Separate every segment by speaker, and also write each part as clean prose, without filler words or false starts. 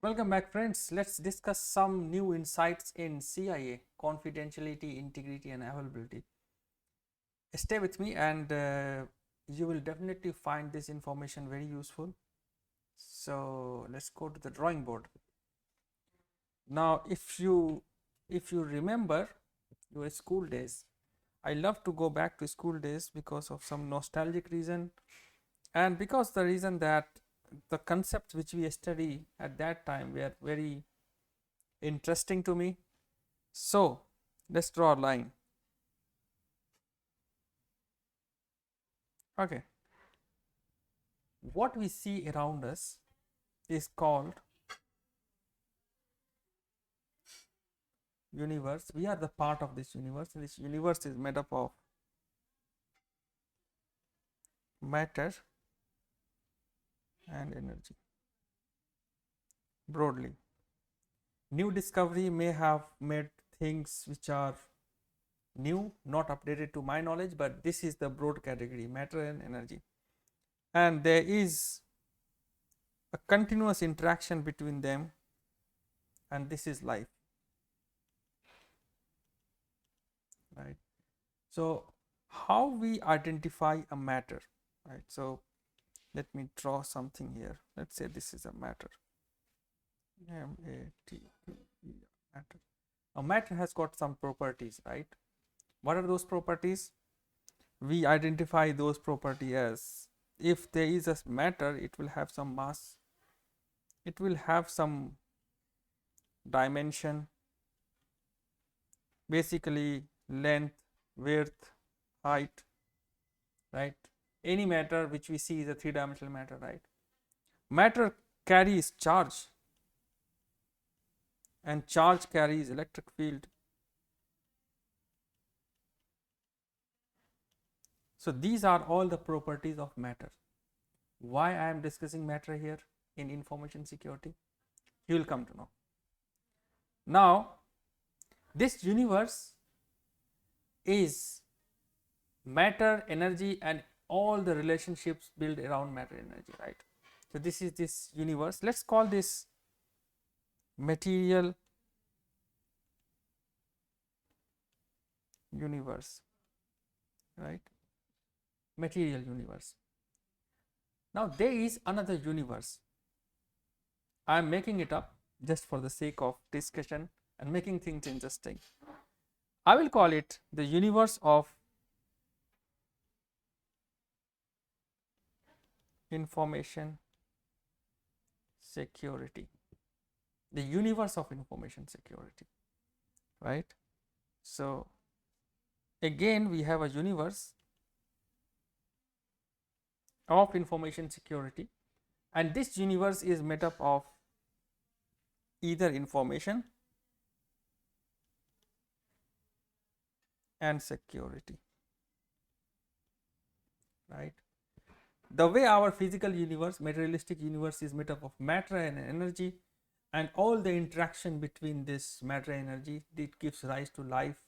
Speaker 1: Welcome back, friends. Let's discuss some new insights in CIA, confidentiality, integrity, and availability. Stay with me, and you will definitely find this information very useful. So let's go to the drawing board. Now, if you remember your school days, I love to go back to school days because of some nostalgic reason, and because the reason that the concepts which we study at that time were very interesting to me. So let's draw a line. Okay, what we see around us is called universe. We are the part of this universe, and this universe is made up of matter and energy. Broadly, new discovery may have made things which are new, not updated to my knowledge, but this is the broad category, matter and energy. And there is a continuous interaction between them, and this is life, right? So how we identify a matter, right? So let me draw something here. Let's say this is a matter. M-A-T-E-R, matter. A matter has got some properties, right? What are those properties? We identify those properties as, if there is a matter, it will have some mass, it will have some dimension, basically length, width, height, right? Any matter which we see is a three-dimensional matter, right? Matter carries charge, and charge carries electric field. So these are all the properties of matter. Why I am discussing matter here in information security, you will come to know. Now, this universe is matter, energy, and all the relationships built around matter, energy, right? So this is this universe. Let's call this material universe, right? Material universe. Now there is another universe. I am making it up just for the sake of discussion and making things interesting. I will call it the universe of information security. The universe of information security, right? So again, we have a universe of information security, and this universe is made up of either information and security, right? The way our physical universe, materialistic universe, is made up of matter and energy, and all the interaction between this matter and energy, it gives rise to life.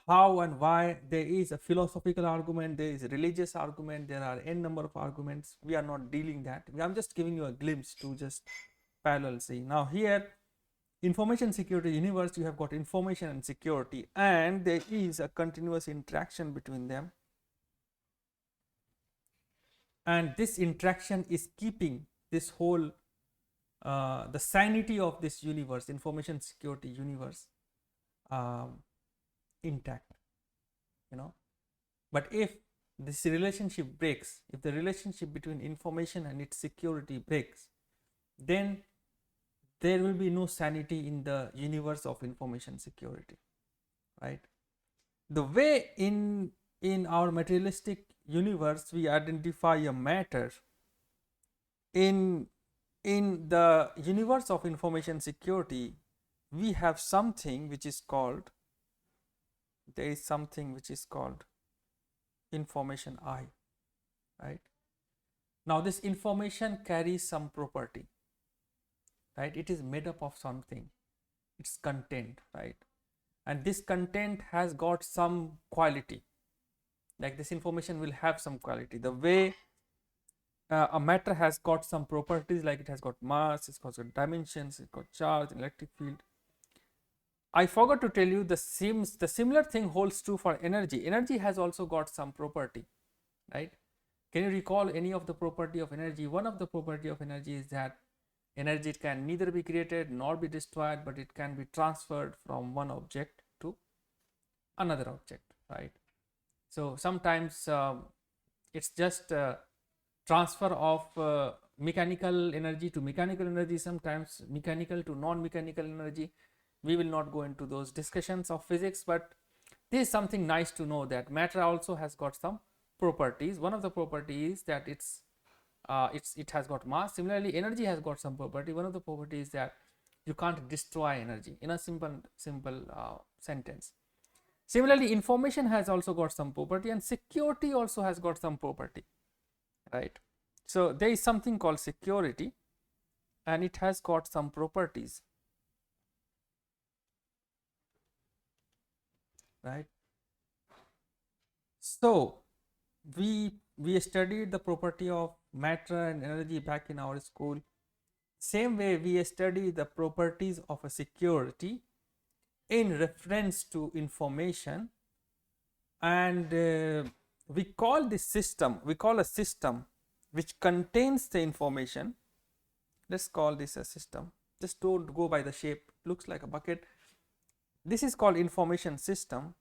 Speaker 1: How and why, there is a philosophical argument, there is a religious argument, there are n number of arguments. We are not dealing that. I'm just giving you a glimpse to just parallel see. Now here, information security universe, you have got information and security, and there is a continuous interaction between them, and this interaction is keeping this whole the sanity of this universe, information security universe, intact, you know. But if this relationship breaks, if the relationship between information and its security breaks, then there will be no sanity in the universe of information security, right? The way in our materialistic universe we identify a matter, in the universe of information security, we have something which is called, there is something which is called information I, right? Now this information carries some property, right? It is made up of something, its content, right? And this content has got some quality, like this information will have some quality. The way a matter has got some properties, like it has got mass, it's got dimensions, it's got charge, electric field. I forgot to tell you the similar thing holds true for energy. Energy has also got some property, right? Can you recall any of the property of energy? One of the property of energy is that energy can neither be created nor be destroyed, but it can be transferred from one object to another object, right? So sometimes it's just transfer of mechanical energy to mechanical energy, sometimes mechanical to non-mechanical energy. We will not go into those discussions of physics, but this is something nice to know, that matter also has got some properties. One of the properties is that it has got mass. Similarly, energy has got some property. One of the properties is that you can't destroy energy, in a simple sentence. Similarly, information has also got some property, and security also has got some property, right? So there is something called security, and it has got some properties, right? So we studied the property of matter and energy back in our school. Same way we study the properties of a security in reference to information, and we call a system which contains the information. Let's call this a system. Just don't go by the shape, looks like a bucket. This is called information system.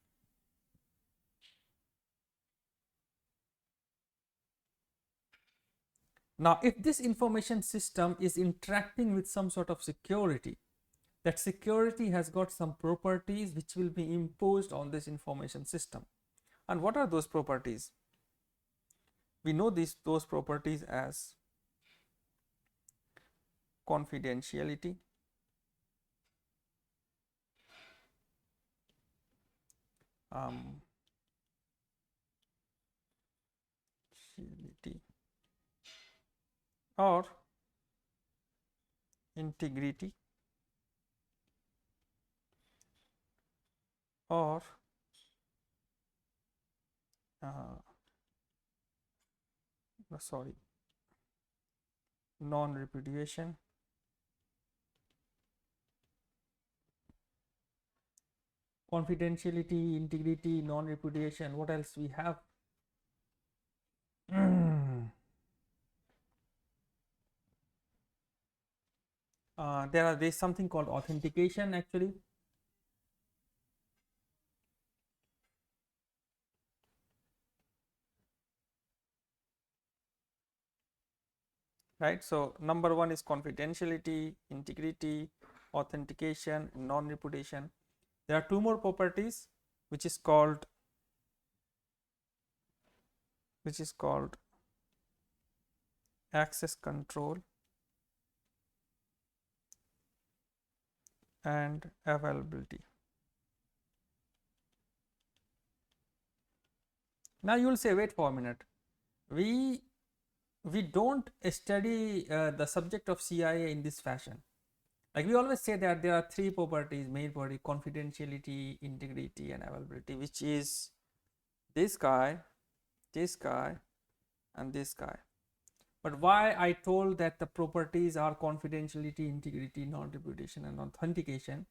Speaker 1: Now if this information system is interacting with some sort of security, that security has got some properties which will be imposed on this information system. And what are those properties? We know those properties as confidentiality, or integrity, or non-repudiation, confidentiality, integrity, non-repudiation. What else we have? There's something called authentication, actually. Right, so number one is confidentiality, integrity, authentication, non-repudiation. There are two more properties which is called access control and availability. Now you will say, wait for a minute, we don't study the subject of CIA in this fashion. Like we always say that there are three properties, main property: confidentiality, integrity, and availability, which is this guy, and this guy. But why I told that the properties are confidentiality, integrity, non-repudiation, and authentication,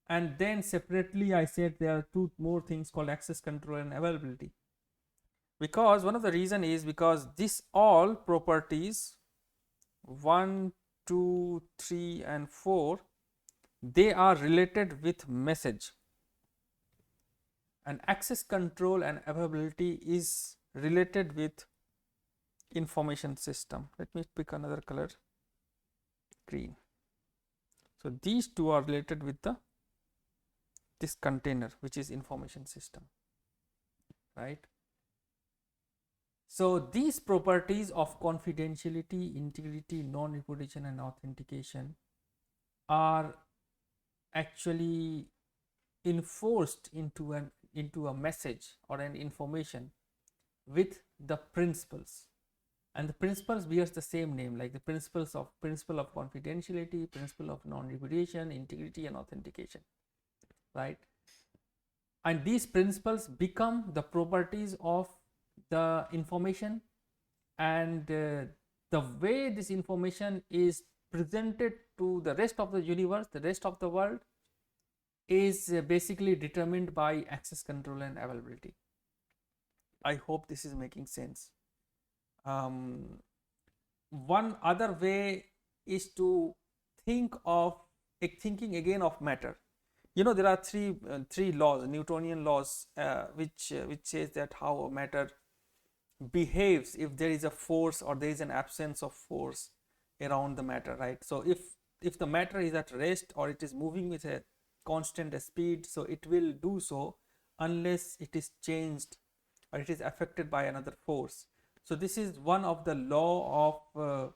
Speaker 1: and then separately I said there are two more things called access control and availability, because one of the reason is because this all properties 1, 2, 3 and 4, they are related with message, and access control and availability is related with information system. Let me pick another color, green. So these two are related with this container, which is information system, right? So these properties of confidentiality, integrity, non-repudiation, and authentication are actually enforced into a message or an information with the principles, and the principles bears the same name, like the principle of confidentiality, principle of non-repudiation, integrity, and authentication, right? And these principles become the properties of the information, and the way this information is presented to the rest of the universe, the rest of the world, is basically determined by access control and availability. I hope this is making sense. One other way is to thinking again of matter. You know, there are three laws, Newtonian laws, which says that how a matter behaves if there is a force or there is an absence of force around the matter, right? So if the matter is at rest or it is moving with a constant speed, so it will do so unless it is changed or it is affected by another force. So this is one of the law of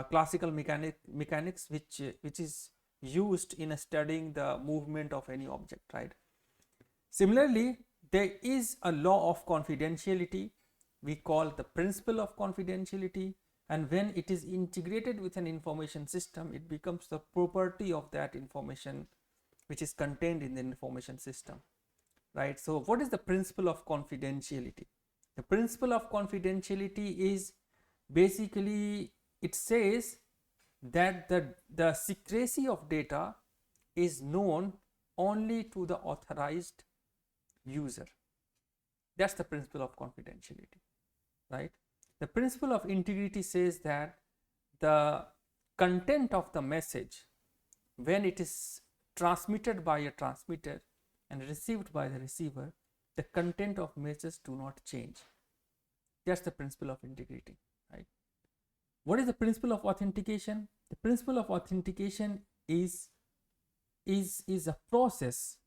Speaker 1: classical mechanics which is used in studying the movement of any object, right? Similarly, there is a law of confidentiality we call the principle of confidentiality, and when it is integrated with an information system, it becomes the property of that information which is contained in the information system, right? So what is the principle of confidentiality? The principle of confidentiality is basically, it says that the secrecy of data is known only to the authorized user. That's the principle of confidentiality, right? The principle of integrity says that the content of the message, when it is transmitted by a transmitter and received by the receiver, the content of messages do not change. That's the principle of integrity, right? What is the principle of authentication? The principle of authentication is a process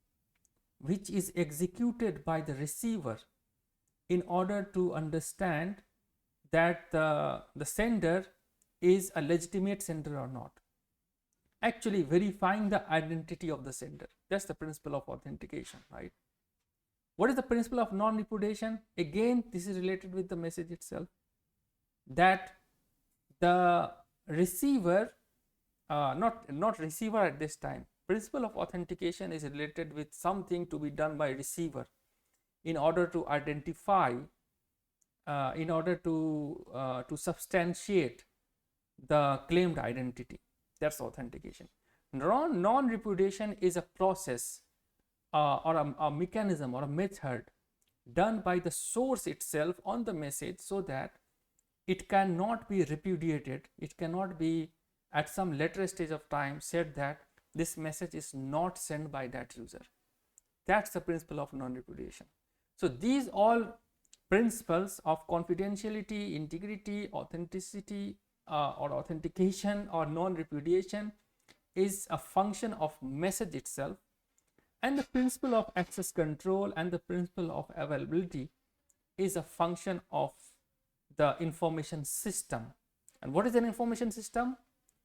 Speaker 1: which is executed by the receiver in order to understand that the sender is a legitimate sender or not. Actually verifying the identity of the sender. That's the principle of authentication, right? What is the principle of non-repudiation? Again, this is related with the message itself, that the receiver, not receiver at this time. Principle of authentication is related with something to be done by receiver in order to identify, in order to substantiate the claimed identity. That's authentication. Non-repudiation is a process or a mechanism or a method done by the source itself on the message, so that it cannot be repudiated. It cannot be at some later stage of time said that this message is not sent by that user. That's the principle of non-repudiation. So these all principles of confidentiality, integrity, authenticity, or authentication or non-repudiation is a function of message itself, and the principle of access control and the principle of availability is a function of the information system. And what is an information system?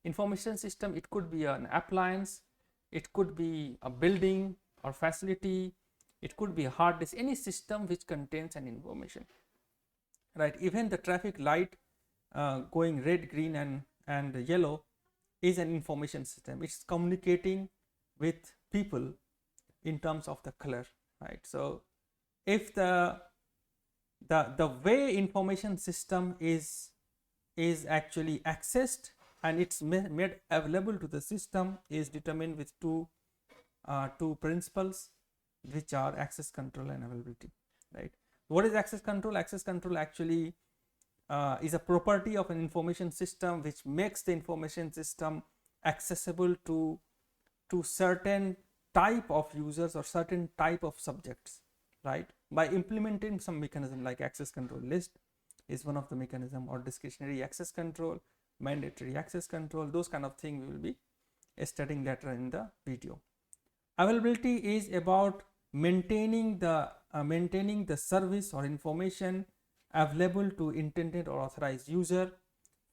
Speaker 1: Information system, it could be an appliance, it could be a building or facility, it could be a hard disk, any system which contains an information, right? Even the traffic light going red, green and yellow is an information system. It's communicating with people in terms of the color, right? So if the way information system is actually accessed and it's made available to the system is determined with two principles, which are access control and availability, right? What is access control? Access control actually is a property of an information system which makes the information system accessible to certain type of users or certain type of subjects, right? By implementing some mechanism like access control list is one of the mechanism, or discretionary access control, mandatory access control, those kind of things we will be studying later in the video. Availability is about maintaining the service or information available to intended or authorized user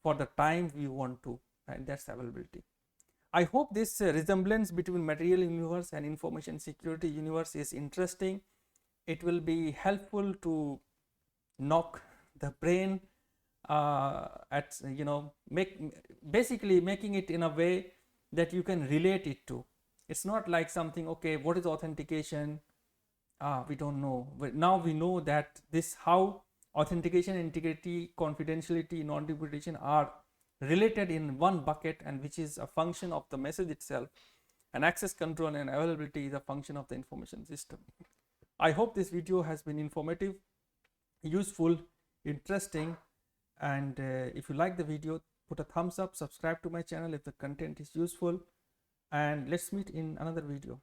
Speaker 1: for the time we want to, right? That's availability. I hope this resemblance between material universe and information security universe is interesting. It will be helpful to knock the brain at, basically making it in a way that you can relate it to. It's not like something, okay, what is authentication? We don't know. But now we know that how authentication, integrity, confidentiality, non-repudiation are related in one bucket, and which is a function of the message itself, and access control and availability is a function of the information system. I hope this video has been informative, useful, interesting, and if you like the video, put a thumbs up, subscribe to my channel if the content is useful, and let's meet in another video.